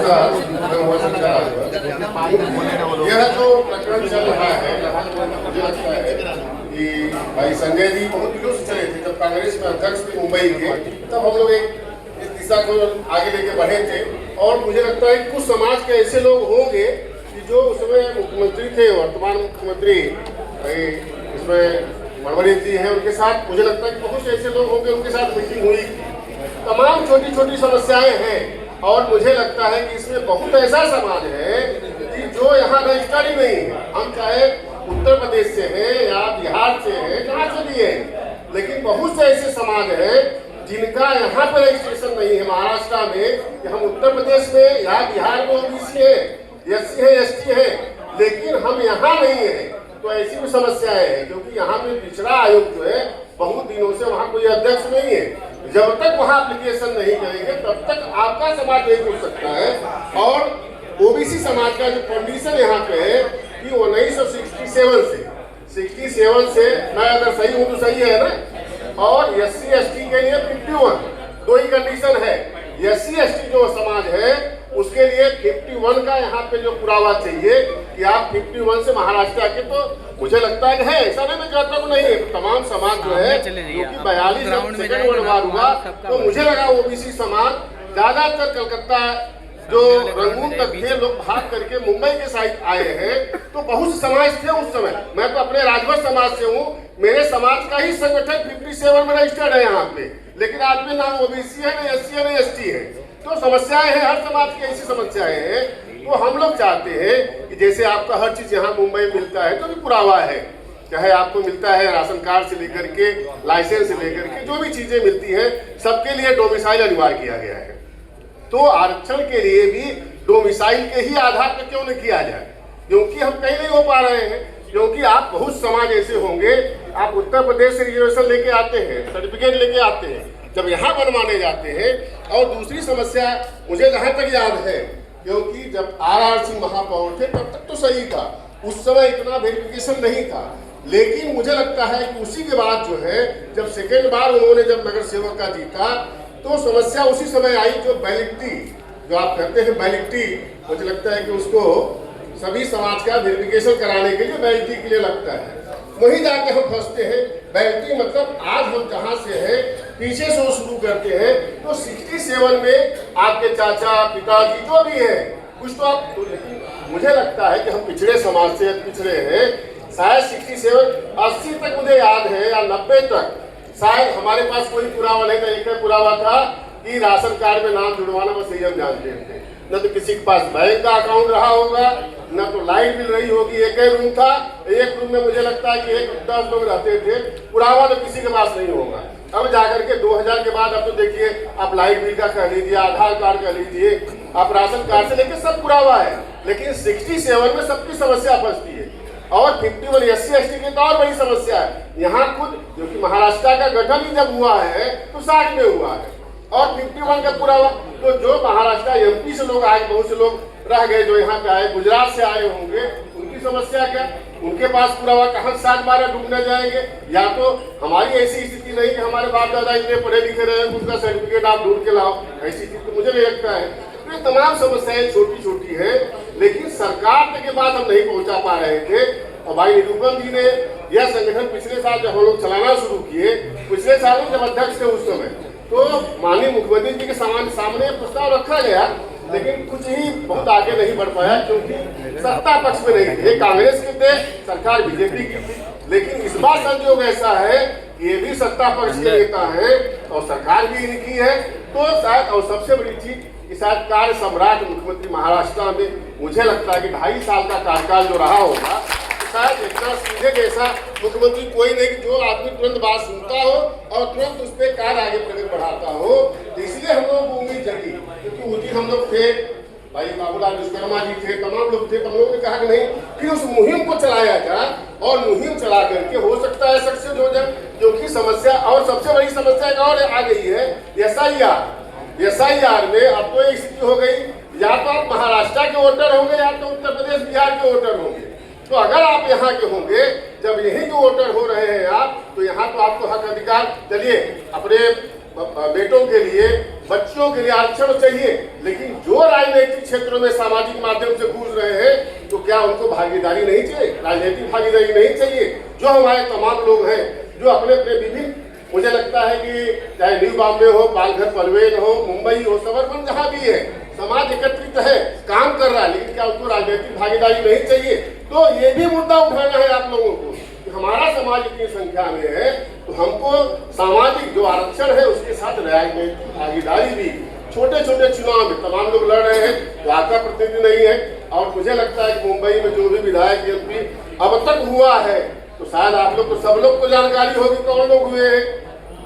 नमस्कार। यह जो प्रकरण चल रहा है, मुझे लगता है कि भाई संजय जी बहुत दिनों से चले थे। जब कांग्रेस में अध्यक्ष थे मुंबई के, तब हम लोग एक इस दिशा को आगे लेके बढ़े थे। और मुझे लगता है कि कुछ समाज के ऐसे लोग होंगे कि जो उस समय मुख्यमंत्री थे, वर्तमान मुख्यमंत्री इसमें मनमोहन जी हैं, उनके साथ मुझे लगता है कि बहुत से ऐसे लोग होंगे, उनके साथ मीटिंग हुई। तमाम छोटी छोटी समस्याएं हैं और मुझे लगता है कि इसमें बहुत ऐसा समाज है कि जो यहाँ रजिस्टर्ड ही नहीं है। हम चाहे उत्तर प्रदेश से हैं या बिहार से हैं, जहाँ से भी है, लेकिन बहुत से ऐसे समाज हैं जिनका यहाँ पर रजिस्ट्रेशन नहीं है। महाराष्ट्र में कि हम उत्तर प्रदेश में या बिहार में ओबीसी है, एससी है, एसटी है, लेकिन हम यहाँ नहीं है। तो ऐसी भी समस्याएं हैं, क्योंकि यहाँ पे पिछड़ा आयोग जो है बहुत दिनों से वहाँ कोई अध्यक्ष नहीं है। जब तक वहाँ एप्लीकेशन नहीं करेंगे तब तक आपका समाज नहीं जुड़ सकता है। और ओबीसी समाज का जो कंडीशन यहाँ पे है कि 1967 से मैं अगर सही हूँ तो सही है ना, और एससी एसटी के लिए 51 दो ही कंडीशन है। एससी एसटी जो समाज है उसके लिए 51 का यहाँ पे जो पुरावा चाहिए कि आप 51 से महाराष्ट्र आके, तो मुझे लगता है कि है, ऐसा नहीं मैं कहता हूँ नहीं है। तमाम समाज जो है क्योंकि 42 सेकंड वर्णवार हुआ, तो मुझे लगा ओबीसी समाज ज्यादातर कलकत्ता जो रंगून तक थे लोग भाग करके मुंबई के साइड आए हैं। तो बहुत से समाज थे उस समय। मैं तो अपने राजभर समाज से हूँ, मेरे समाज का ही संगठन 57 में रजिस्टर्ड है यहाँ पे, लेकिन आज भी ना ओबीसी है, ना एससी है, ना एसटी है। तो समस्याएं हैं, हर समाज की ऐसी समस्याएं हैं। तो हम लोग चाहते हैं कि जैसे आपका हर चीज यहाँ मुंबई में मिलता है, जो भी पुरावा है, चाहे आपको मिलता है राशन कार्ड से लेकर के लाइसेंस से लेकर के जो भी चीजें मिलती हैं, सबके लिए डोमिसाइल अनिवार्य किया गया है। तो आरक्षण के लिए भी डोमिसाइल के ही आधार पर क्यों नहीं किया जाए, क्योंकि हम कहीं नहीं हो पा रहे हैं। क्योंकि आप बहुत समाज ऐसे होंगे, आप उत्तर प्रदेश से रिजर्वेशन लेके आते हैं, सर्टिफिकेट लेके आते हैं, जब यहाँ बनवाने जाते हैं। और दूसरी समस्या मुझे जहाँ तक याद है, क्योंकि जब RR सिंह महापौर थे तब तक तो सही था, उस समय इतना वेरिफिकेशन नहीं था। लेकिन मुझे लगता है कि उसी के बाद जो है, जब सेकेंड बार उन्होंने जब नगर सेवक का जीता, तो समस्या उसी समय आई जो वैलिडिटी, जो आप कहते हैं वैलिडिटी, मुझे लगता है कि उसको सभी समाज का वेरिफिकेशन कराने के लिए वैलिडिटी के लिए लगता है, वहीं जाके हम फंसते हैं। वैलिडिटी मतलब आज हम जहाँ से हैं पीछे से वो शुरू करते हैं, तो 67 में आपके चाचा पिताजी जो भी है कुछ तो आप, मुझे लगता है कि हम पिछड़े समाज से पिछड़े हैं। शायद 67 80 तक मुझे याद है या 90 तक शायद हमारे पास कोई पुरावा नहीं था। एक पुरावा था कि राशन कार्ड में नाम जुड़वाना, बस यही हम जानते थे। न तो किसी के पास बैंक का अकाउंट रहा होगा, न तो लाइट बिल रही होगी। एक ही रूम था, एक रूम में मुझे लगता है कि 10 लोग रहते थे। पुरावा तो किसी के पास नहीं होगा। अब जाकर के 2000 के बाद अब तो देखिए, आप लाइट बिल का कह लीजिए, आधार कार्ड कह लीजिए, आप राशन कार्ड से लेकर सब पुरावा है। लेकिन 67 में सबकी समस्या फंसती है। और 51 एससी एसटी की तो और बड़ी समस्या है यहाँ खुद, क्योंकि महाराष्ट्र का गठन ही जब हुआ है तो 60 में हुआ है, और 51 का पुरावा। तो जो महाराष्ट्र एमपी से लोग आए, बहुत से लोग रह गए जो यहाँ पे आए, गुजरात से आए होंगे, उनकी समस्या क्या, उनके पास पुरावा कहाँ 7-12 डूबने जाएंगे। या तो हमारी ऐसी स्थिति नहीं कि हमारे बाप दादा इतने पढ़े लिखे रहे, उनका सर्टिफिकेट आप ढूंढ के लाओ, ऐसी स्थिति तो मुझे नहीं लगता है। तो ये तमाम समस्याएं छोटी छोटी है, लेकिन सरकार तक के बाद हम नहीं पहुंचा पा रहे थे। और भाई निरूपम जी ने यह संगठन पिछले साल जब हम लोग चलाना शुरू किए, पिछले साल में जब अध्यक्ष थे उस समय, तो माननीय मुख्यमंत्री जी के सामने प्रस्ताव रखा गया, लेकिन कुछ ही बहुत आगे नहीं बढ़ पाया, क्योंकि सत्ता पक्ष में नहीं थे। कांग्रेस के थे, सरकार बीजेपी की थी। लेकिन इस बार संजोग ऐसा है कि ये भी सत्ता पक्ष के नेता है और सरकार भी इनकी है। तो शायद, और सबसे बड़ी चीज कि शायद कार्य सम्राट मुख्यमंत्री महाराष्ट्र में मुझे लगता है कि 2.5 साल का कार्यकाल जो रहा होगा, शायद इतना सीधे जैसा मुख्यमंत्री कोई नहीं, जो आदमी तुरंत बात सुनता हो और तुरंत उस पर कार्य आगे प्रगति बढ़ाता हो। तो इसलिए हम लोगों को उम्मीद जगी, क्योंकि उसी हम लोग थे, भाई बाबूलाल विश्वकर्मा जी थे, तमाम लोग थे। हम लोगों ने कहा कि नहीं, फिर उस मुहिम को चलाया जाए, और मुहिम चला करके हो सकता है सक्सेस हो जाए। क्योंकि समस्या, और सबसे बड़ी समस्या एक और आ गई है, SIR में अब तो एक स्थिति हो गई, या तो आप महाराष्ट्र के वोटर होंगे या तो उत्तर प्रदेश बिहार के वोटर होंगे। तो अगर आप यहाँ के होंगे, जब यही जो वोटर हो रहे हैं आप, तो यहाँ तो आपको हक अधिकार, चलिए अपने बेटों के लिए बच्चों के लिए आरक्षण चाहिए, लेकिन जो राजनीतिक क्षेत्रों में सामाजिक माध्यम से घुस रहे हैं तो क्या उनको भागीदारी नहीं चाहिए, राजनीतिक भागीदारी नहीं चाहिए? जो हमारे तमाम लोग हैं जो अपने अपने विभिन्न, मुझे लगता है कि चाहे न्यू बॉम्बे हो, पालघर पनवेल हो, मुंबई हो, सबरबन जहां भी है, समाज एकत्रित है, काम कर रहा है, लेकिन क्या उनको राजनीतिक भागीदारी नहीं चाहिए? तो ये भी मुद्दा उठाना है आप लोगों को कि हमारा समाज इतनी संख्या में है तो हमको सामाजिक जो आरक्षण है उसके साथ राजनीतिक भागीदारी भी, छोटे छोटे चुनाव में तमाम लोग लड़ रहे हैं तो आपका प्रतिनिधि नहीं है, और मुझे लगता है कि मुंबई में जो भी विधायक एमपी अब तक हुआ है तो शायद आप लोग को, सब लोग को जानकारी होगी कौन लोग हुए हैं।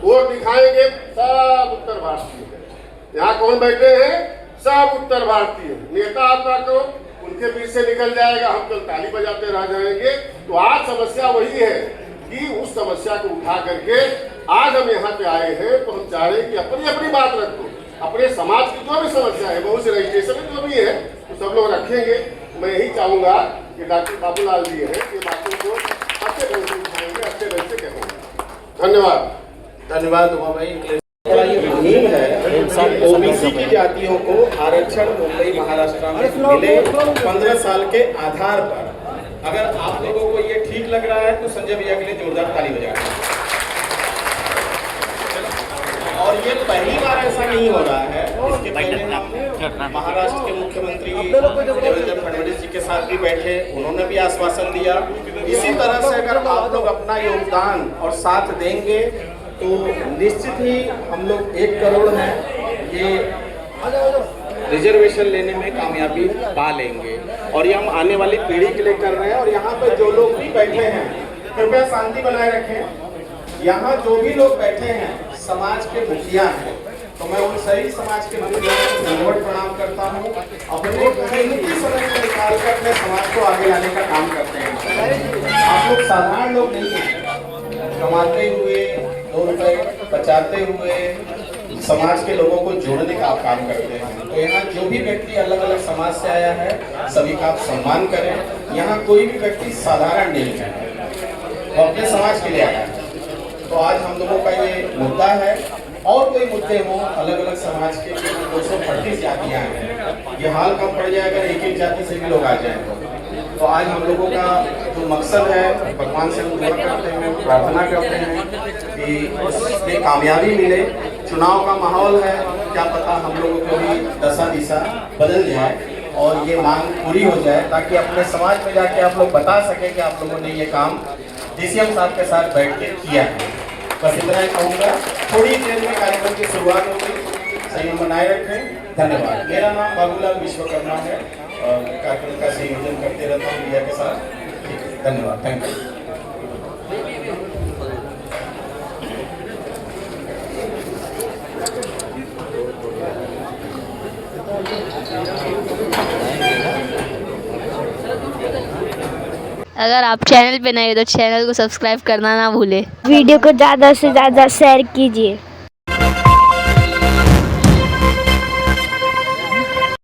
वोट दिखाएंगे सब उत्तर भारतीय, यहाँ कौन बैठे हैं, सब उत्तर भारतीय नेता आपका को उनके बीच से निकल जाएगा, हम कल ताली बजाते रह जाएंगे। तो आज समस्या वही है कि उस समस्या को उठा करके आज हम यहाँ पे आए हैं, तो हम चाह रहे हैं कि अपनी अपनी बात रखो, अपने समाज की जो भी समस्या है, बहुत से रजिस्ट्रेशन में जो भी है तो सब लोग रखेंगे। मैं यही चाहूंगा कि डॉक्टर बाबूलाल जी हैं ये बातों को अच्छे ढंग से उठाएंगे, अच्छे ढंग से कहेंगे। धन्यवाद। धन्यवाद उमा भाई। बड़ा ये मुहिम है ओबीसी की जातियों को आरक्षण मुंबई महाराष्ट्र में मिले 15 साल के आधार पर। अगर आप लोगों को ये ठीक लग रहा है तो संजय भैया के लिए जोरदार ताली बजाएं। और ये पहली बार ऐसा नहीं हो रहा है, इसके पहले हम महाराष्ट्र के मुख्यमंत्री देवेंद्र फडणवीस जी के साथ भी बैठे, उन्होंने भी आश्वासन दिया। इसी तरह से अगर आप लोग अपना योगदान और साथ देंगे तो निश्चित ही हम लोग 1 करोड़ है ये रिजर्वेशन लेने में कामयाबी पा लेंगे। और ये हम आने वाली पीढ़ी के लिए कर रहे हैं। और यहाँ पे जो लोग भी बैठे हैं कृपया शांति बनाए रखें। यहाँ जो भी लोग बैठे हैं समाज के मुखिया हैं, तो मैं उन सही समाज के मुखिया को धन्यवाद प्रणाम करता हूँ। अपने कीमती समय को निकाल कर अपने समाज को आगे लाने का काम करते हैं। आप लोग साधारण लोग नहीं हैं, कमाते हुए 2 रुपए बचाते हुए समाज के लोगों को जोड़ने का आप काम करते हैं। तो यहाँ जो भी व्यक्ति अलग अलग समाज से आया है सभी का आप सम्मान करें। यहाँ कोई भी व्यक्ति साधारण नहीं है, वो अपने समाज के लिए आया है। तो आज हम लोगों का ये मुद्दा है, और कोई मुद्दे हों अलग अलग समाज के 238 जातियाँ हैं, ये हाल कम पड़ जाए अगर एक जाति से भी लोग आ जाए। तो आज हम लोगों का जो मकसद है भगवान से हम दुआ करते हैं, प्रार्थना करते हैं कि उसमें कामयाबी मिले। चुनाव का माहौल है, क्या पता हम लोगों को भी दशा दिशा बदल जाए और ये मांग पूरी हो जाए, ताकि अपने समाज में जाके आप लोग बता सकें कि आप लोगों ने ये काम डीसीएम साहब के साथ बैठ के किया है। बस इतना ही कहूँगा। थोड़ी देर में कार्यक्रम की शुरुआत होगी, संयम बनाए रखें। धन्यवाद। मेरा नाम बाबूलाल विश्वकर्मा है और कार्यक्रम का संयोजन करते रहता हूँ मीडिया के साथ। धन्यवाद। Thank you. अगर आप चैनल पे नए हो तो चैनल को सब्सक्राइब करना ना भूले। वीडियो को ज़्यादा से ज़्यादा शेयर कीजिए।